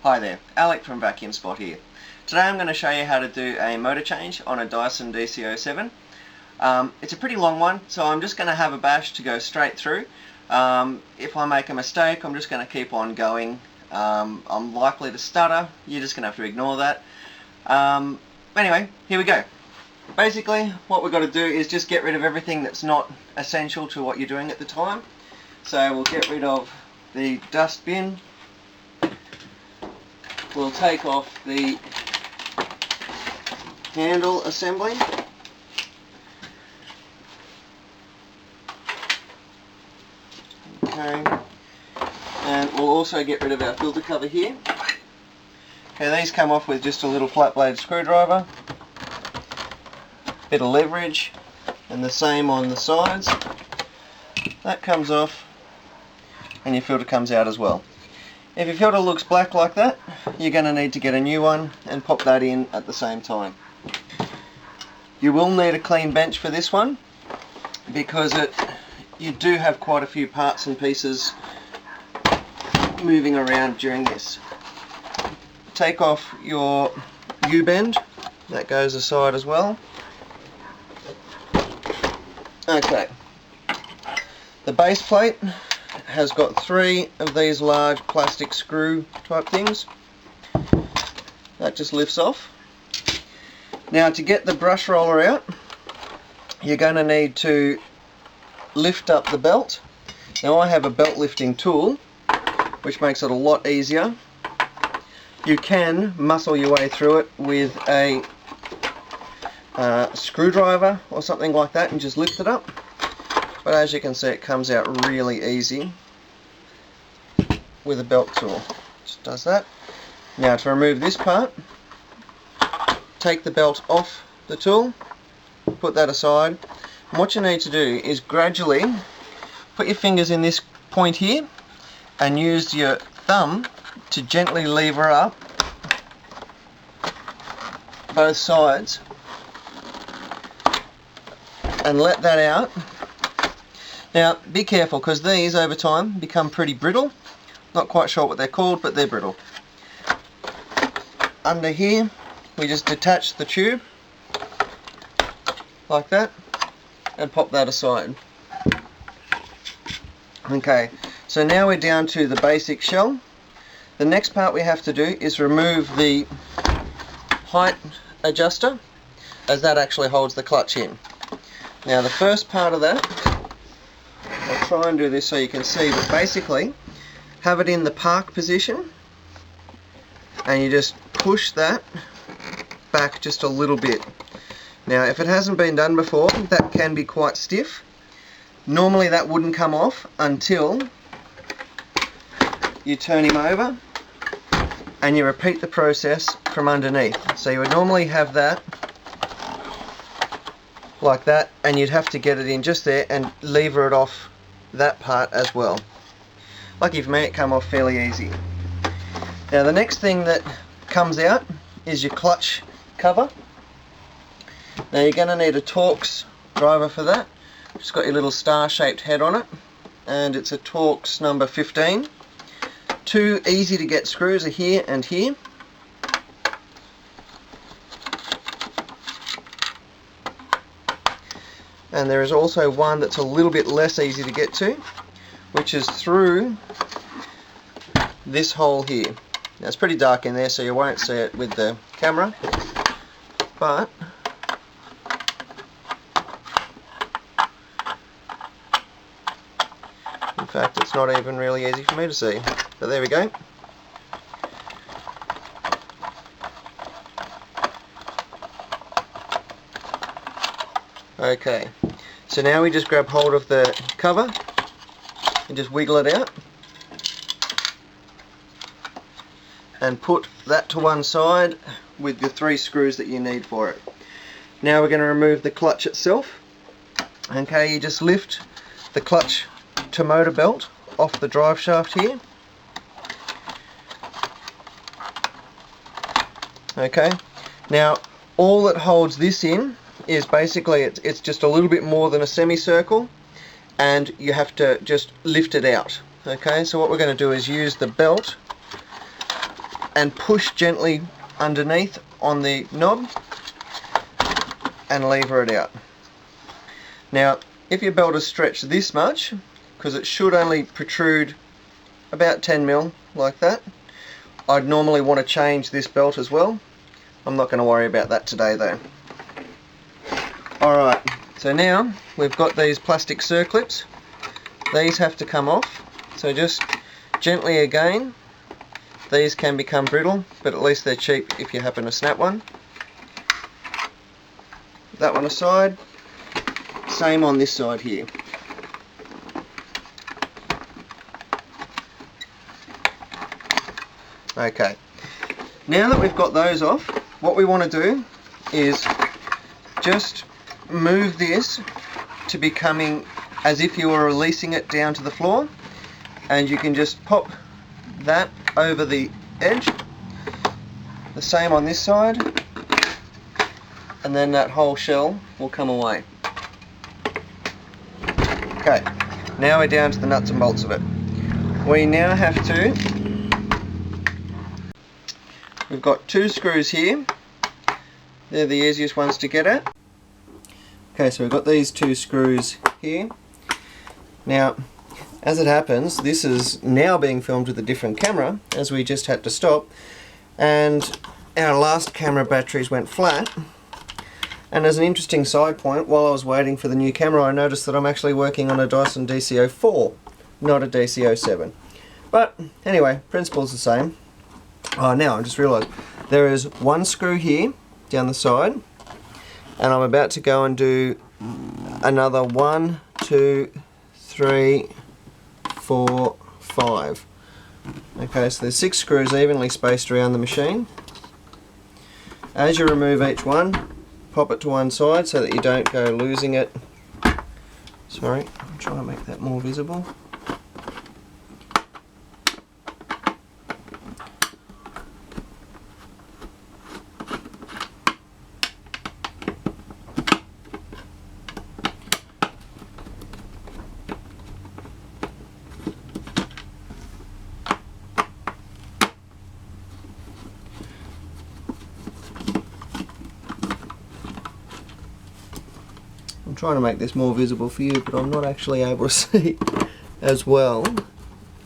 Hi there, Alec from Vacuum Spot here. Today I'm going to show you how to do a motor change on a Dyson DC07. It's a pretty long one, so I'm just going to have a bash to go straight through. If I make a mistake, I'm just going to keep on going. I'm likely to stutter, you're just going to have to ignore that. Anyway, here we go. Basically, what we've got to do is just get rid of everything that's not essential to what you're doing at the time. So we'll get rid of the dust bin. We'll take off the handle assembly. Okay. And we'll also get rid of our filter cover here. Okay, these come off with just a little flat blade screwdriver. Bit of leverage, and the same on the sides. That comes off, and your filter comes out as well. If your filter looks black like that, you're going to need to get a new one and pop that in at the same time. You will need a clean bench for this one because you do have quite a few parts and pieces moving around during this. Take off your U-bend, that goes aside as well. Okay, the base plate has got 3 of these large plastic screw type things. That just lifts off. Now to get the brush roller out, you're going to need to lift up the belt. Now I have a belt lifting tool which makes it a lot easier. You can muscle your way through it with a screwdriver or something like that and just lift it up. But as you can see, it comes out really easy with a belt tool. Just does that. Now to remove this part, take the belt off the tool, put that aside, and what you need to do is gradually put your fingers in this point here and use your thumb to gently lever up both sides and let that out. Now be careful because these over time become pretty brittle. Not quite sure what they're called, but they're brittle. Under here we just detach the tube like that and pop that aside. Okay, so now we're down to the basic shell. The next part we have to do is remove the height adjuster, as that actually holds the clutch in. Now the first part of that, I'll try and do this so you can see, but basically have it in the park position and you just push that back just a little bit. Now if it hasn't been done before, that can be quite stiff. Normally that wouldn't come off until you turn him over and you repeat the process from underneath. So you would normally have that like that, and you'd have to get it in just there and lever it off that part as well. Lucky for me, it came off fairly easy. Now the next thing that comes out is your clutch cover. Now you're going to need a Torx driver for that. It's got your little star shaped head on it, and it's a Torx number 15. 2 easy to get screws are here and here. And there is also one that's a little bit less easy to get to, which is through this hole here. Now it's pretty dark in there, so you won't see it with the camera, but in fact it's not even really easy for me to see. So there we go. Okay, so now we just grab hold of the cover and just wiggle it out and put that to one side with the 3 screws that you need for it. Now we're going to remove the clutch itself. Okay, you just lift the clutch to motor belt off the drive shaft here. Okay, now all that holds this in is basically it's just a little bit more than a semicircle, and you have to just lift it out. Okay, so what we're going to do is use the belt and push gently underneath on the knob and lever it out. Now if your belt is stretched this much, because it should only protrude about 10 mil like that, I'd normally want to change this belt as well. I'm not going to worry about that today though. Alright, so now we've got these plastic circlips. These have to come off, so just gently again. These can become brittle, but at least they're cheap if you happen to snap one. That one aside. Same on this side here. Okay, now that we've got those off, what we want to do is just move this to becoming as if you were releasing it down to the floor, and you can just pop that over the edge. The same on this side, and then that whole shell will come away. Okay, now we're down to the nuts and bolts of it. We now have to, we've got 2 screws here. They're the easiest ones to get at. Okay, so we've got these 2 screws here. Now, as it happens, this is now being filmed with a different camera, as we just had to stop, and our last camera batteries went flat. And as an interesting side point, while I was waiting for the new camera, I noticed that I'm actually working on a Dyson DC04, not a DC07. But anyway, principle's the same. Oh, now I just realised there is 1 screw here down the side, and I'm about to go and do another 1, 2, 3, 4, 5. Okay, so there's 6 screws evenly spaced around the machine. As you remove each one, pop it to one side so that you don't go losing it. Sorry, I'm trying to make that more visible. I'm trying to make this more visible for you, but I'm not actually able to see as well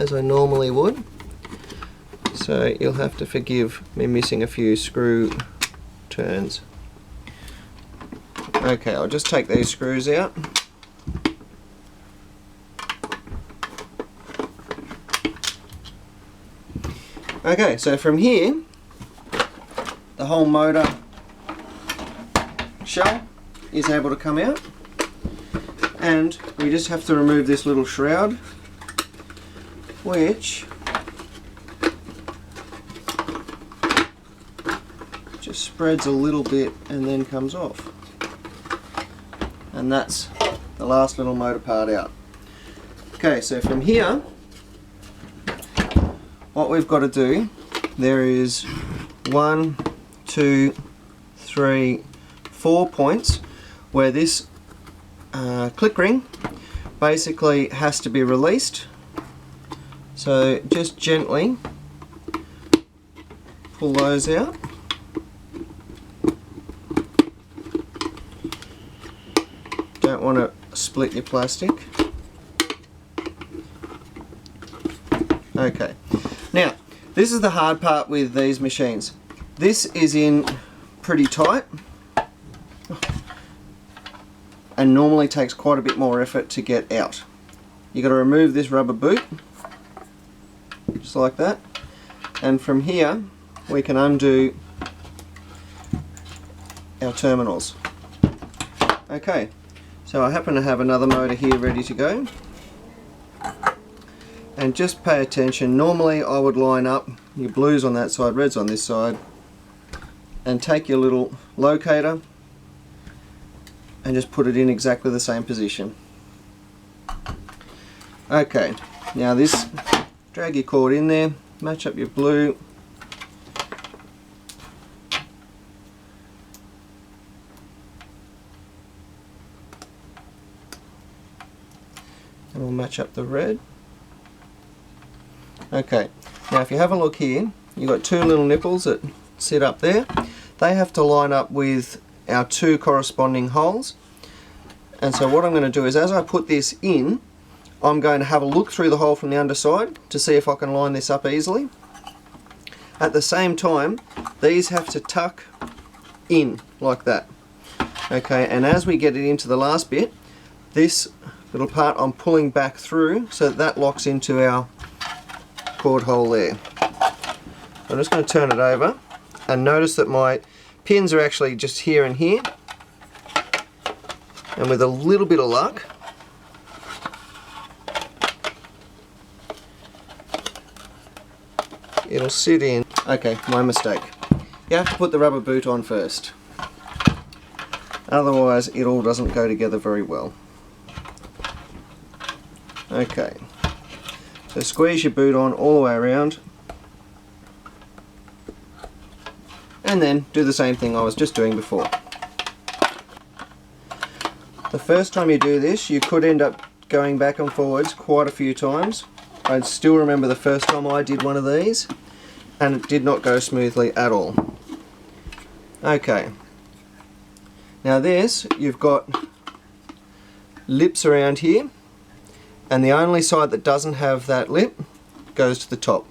as I normally would. So you'll have to forgive me missing a few screw turns. Okay, I'll just take these screws out. Okay, so from here, the whole motor shell is able to come out, and we just have to remove this little shroud, which just spreads a little bit and then comes off, and that's the last little motor part out. Okay, so from here what we've got to do, there is 1, 2, 3, 4 points where this click ring basically has to be released. So just gently pull those out. Don't want to split your plastic. Okay, now this is the hard part with these machines. This is in pretty tight and normally takes quite a bit more effort to get out. You've got to remove this rubber boot, just like that, and from here we can undo our terminals. Okay, so I happen to have another motor here ready to go, and just pay attention. Normally I would line up your blues on that side, reds on this side, and take your little locator and just put it in exactly the same position. Okay, now this, drag your cord in there, match up your blue, and we'll match up the red. Okay, now if you have a look here, you've got two little nipples that sit up there. They have to line up with our two corresponding holes. And so what I'm going to do is, as I put this in, I'm going to have a look through the hole from the underside to see if I can line this up easily. At the same time, these have to tuck in like that. Okay, and as we get it into the last bit, this little part I'm pulling back through so that locks into our cord hole there. I'm just going to turn it over and notice that my pins are actually just here and here. And with a little bit of luck, it'll sit in. Okay, my mistake. You have to put the rubber boot on first. Otherwise it all doesn't go together very well. Okay, so squeeze your boot on all the way around and then do the same thing I was just doing before. The first time you do this, you could end up going back and forwards quite a few times. I still remember the first time I did one of these and it did not go smoothly at all. Okay, now this, you've got lips around here, and the only side that doesn't have that lip goes to the top.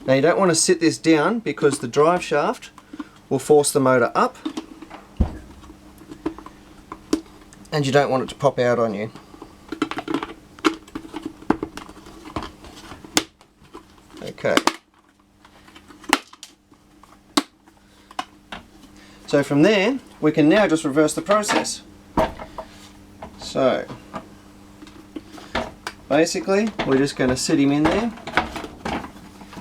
Now you don't want to sit this down because the drive shaft will force the motor up and you don't want it to pop out on you. Okay. So from there, we can now just reverse the process. So, basically, we're just going to sit him in there,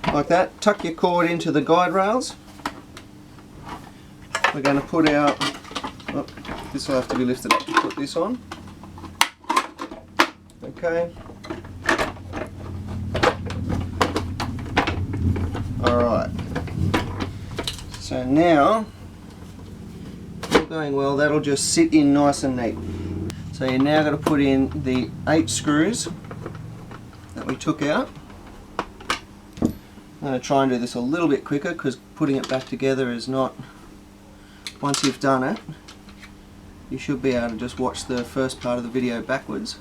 like that. Tuck your cord into the guide rails. We're going to put our, oh, this will have to be lifted up to put this on. Okay. Alright. So now, all going well, that'll just sit in nice and neat. So you're now going to put in the 8 screws that we took out. I'm going to try and do this a little bit quicker because putting it back together is not, once you've done it, you should be able to just watch the first part of the video backwards.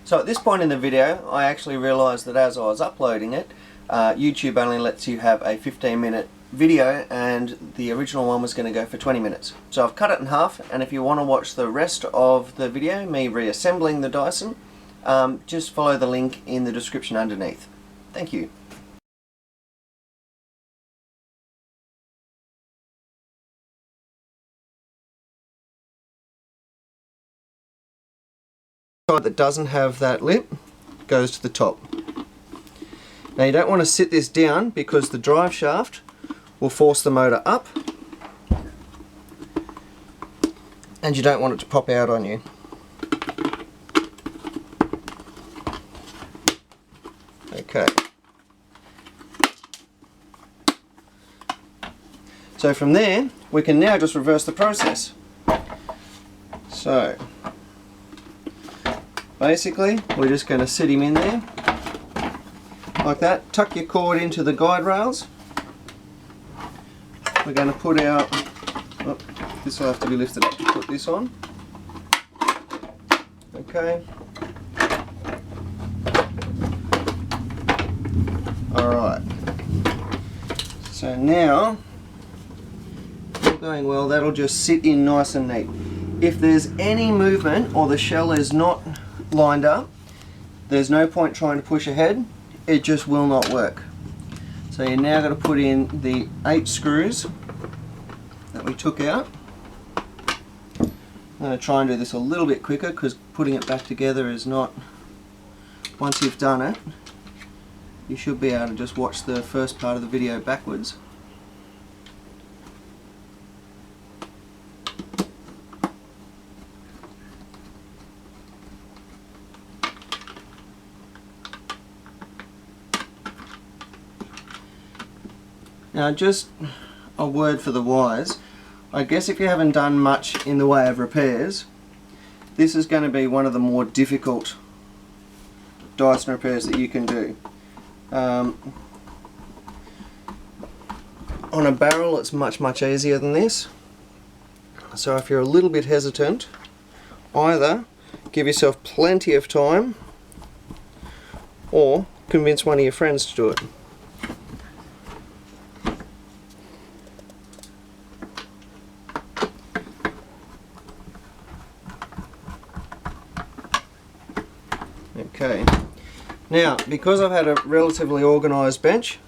So at this point in the video, I actually realised that as I was uploading it, YouTube only lets you have a 15-minute video and the original one was going to go for 20 minutes. So I've cut it in half, and if you want to watch the rest of the video, me reassembling the Dyson, just follow the link in the description underneath. Thank you. Side that doesn't have that lip goes to the top. Now you don't want to sit this down because the drive shaft will force the motor up and you don't want it to pop out on you. Okay. So from there, we can now just reverse the process. So, basically, we're just going to sit him in there, like that. Tuck your cord into the guide rails. We're going to put our, oh, this will have to be lifted up to put this on. Okay. Alright. So now, all going well, that'll just sit in nice and neat. If there's any movement or the shell is not lined up, there's no point trying to push ahead, it just will not work. So you're now going to put in the 8 screws that we took out. I'm going to try and do this a little bit quicker because putting it back together is not, once you've done it, you should be able to just watch the first part of the video backwards. Now just a word for the wise, I guess if you haven't done much in the way of repairs, this is going to be one of the more difficult Dyson repairs that you can do. On a barrel it's much easier than this. So if you're a little bit hesitant, either give yourself plenty of time or convince one of your friends to do it. Okay, now because I've had a relatively organised bench,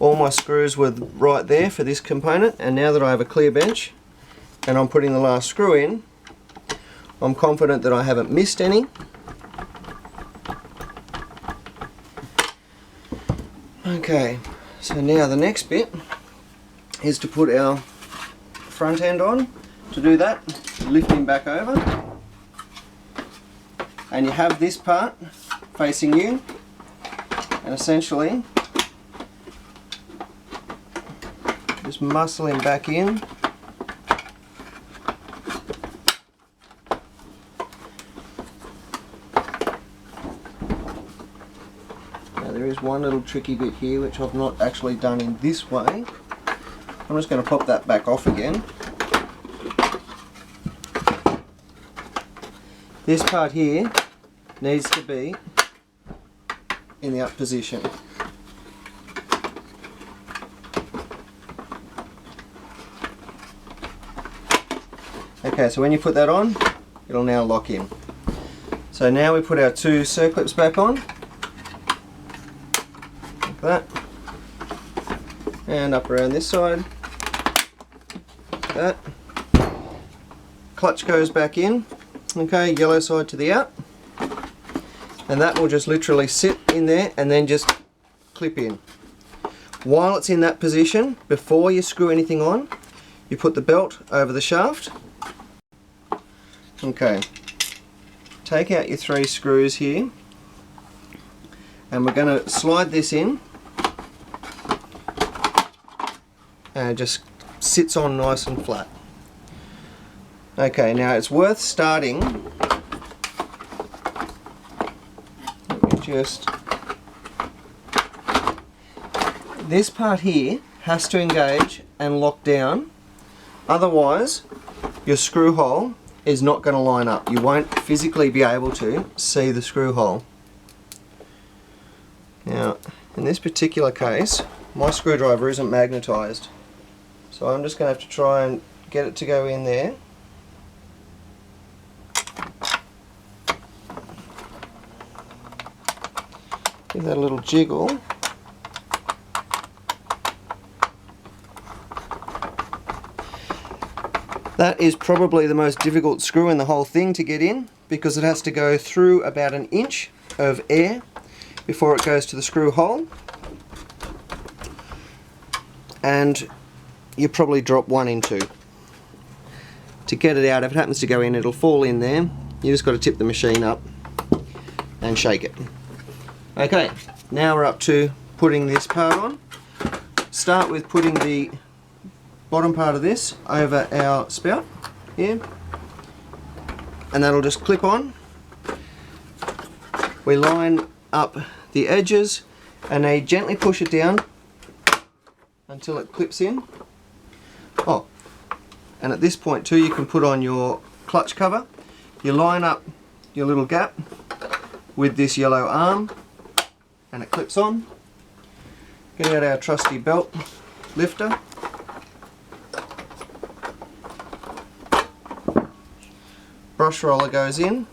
all my screws were right there for this component, and now that I have a clear bench and I'm putting the last screw in, I'm confident that I haven't missed any. Okay, so now the next bit is to put our front end on. To do that, lifting back over, and you have this part facing you, and essentially just muscling back in. Now there is one little tricky bit here which I've not actually done in this way. I'm just going to pop that back off again. This part here needs to be in the up position. Okay, so when you put that on, it'll now lock in. So now we put our two circlips back on, like that, and up around this side, like that. Clutch goes back in. Okay, yellow side to the out, and that will just literally sit in there and then just clip in. While it's in that position, before you screw anything on, you put the belt over the shaft. Okay, take out your 3 screws here, and we're going to slide this in, and it just sits on nice and flat. Okay, now it's worth starting. Let me just... This part here has to engage and lock down, otherwise your screw hole is not going to line up. You won't physically be able to see the screw hole. Now, in this particular case, my screwdriver isn't magnetised, so I'm just going to have to try and get it to go in there. Give that a little jiggle. That is probably the most difficult screw in the whole thing to get in, because it has to go through about 1 inch of air before it goes to the screw hole, and you probably drop 1 in 2. To get it out, if it happens to go in, it'll fall in there. You just got to tip the machine up and shake it. Okay, now we're up to putting this part on. Start with putting the bottom part of this over our spout here, and that'll just clip on. We line up the edges and now you gently push it down until it clips in. Oh, and at this point too, you can put on your clutch cover. You line up your little gap with this yellow arm and it clips on. Get out our trusty belt lifter. Brush roller goes in.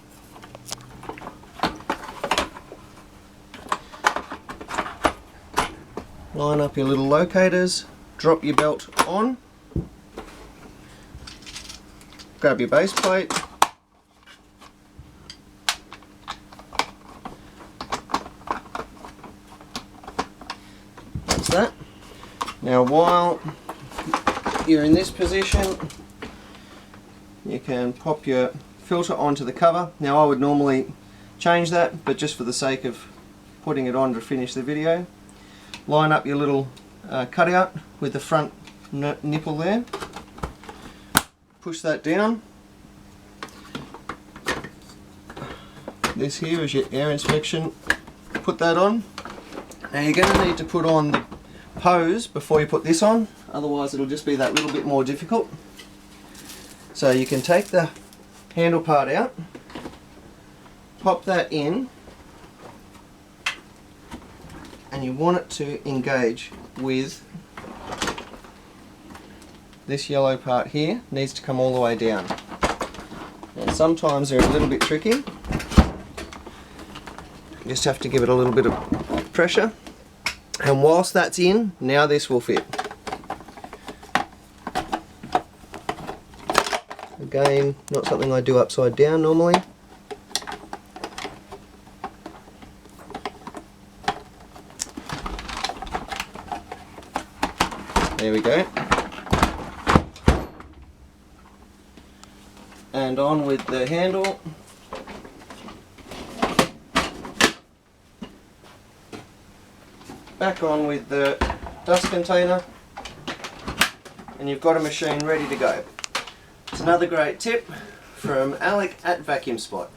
Line up your little locators, drop your belt on, grab your base plate, that's that. Now while you're in this position, you can pop your filter onto the cover. Now I would normally change that, but just for the sake of putting it on to finish the video, line up your little cutout with the front nipple there, push that down. This here is your air inspection, put that on. Now you're going to need to put on the hose before you put this on, otherwise it'll just be that little bit more difficult. So you can take the handle part out, pop that in, and you want it to engage with this yellow part here. Needs to come all the way down. And sometimes they're a little bit tricky. You just have to give it a little bit of pressure. And whilst that's in, now this will fit. Again, not something I do upside down normally. There we go. And on with the handle. Back on with the dust container. And you've got a machine ready to go. It's another great tip from Alec at Vacuum Spot.